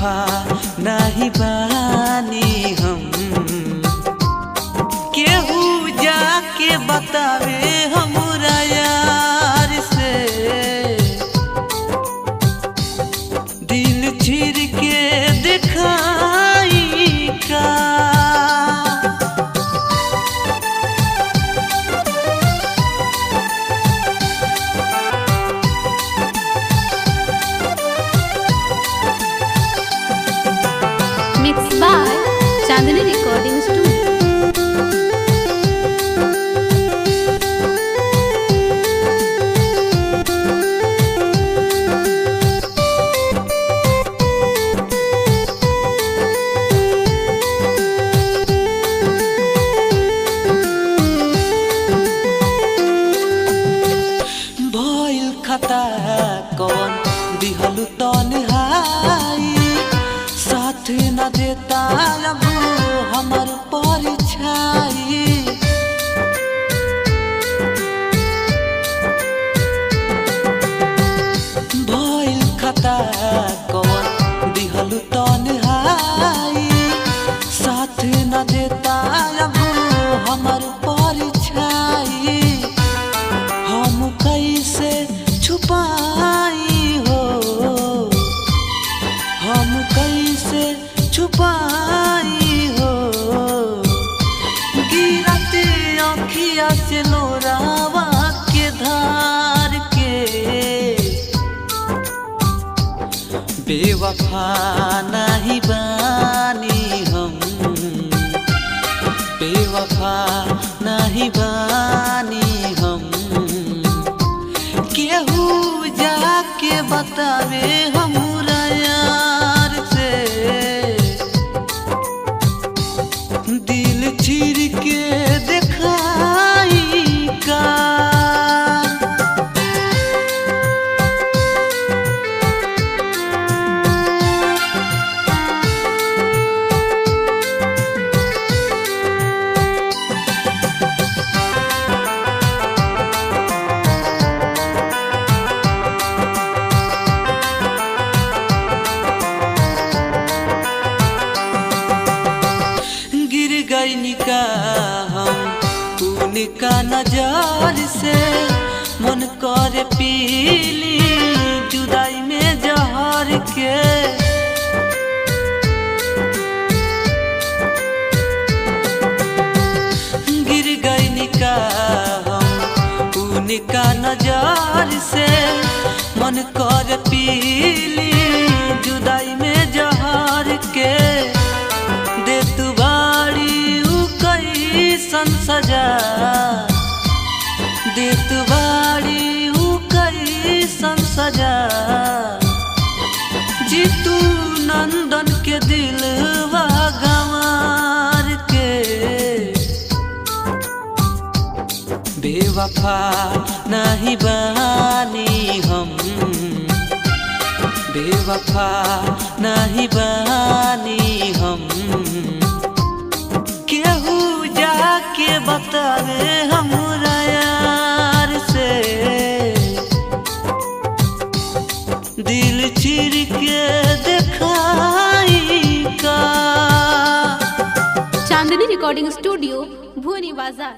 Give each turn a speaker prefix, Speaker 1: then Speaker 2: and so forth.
Speaker 1: बेवफा नहीं बानी हम, केहू जाके बतावे हमरा यार से, दिल चीर के दिखाई का।
Speaker 2: Mixed by Chandni Recording Studio.
Speaker 1: भइल खता कौन दिहलु तन्हाई, साथ न देता अब हमर परछाई। भइल खता कौन दिहलु तन्हाई, साथ न देता अब हमर परछाई। हम कैसे छुपाई हो, हम कैसे छुपाई हो, गिरते आँखिया से लोरावा के धार के। बेवफा नहीं बानी हम, बेवफा नहीं बानी हम, केहू जाके बतावे हमरा यार से, दिल चीर के दिखाई का। गई निकाह हम उनका नजर से, मन करे पीली जुदाई में जहर के। गिर गई निकाह हम उनका नजर से, मन करे पीली जुदाई में जहर के। दे तू सन सजा, देत बाड़ी ऊ कैसन सजा, जीतू नंदन के दिलवा गंवार के। बेवफा नहीं बानी हम, बेवफा नहीं बानी हम, केहू जाके बतावे हमरा यार से, दिल चीर के दिखाई का।
Speaker 2: Chandni Recording Studio, Bhuwani Bazar.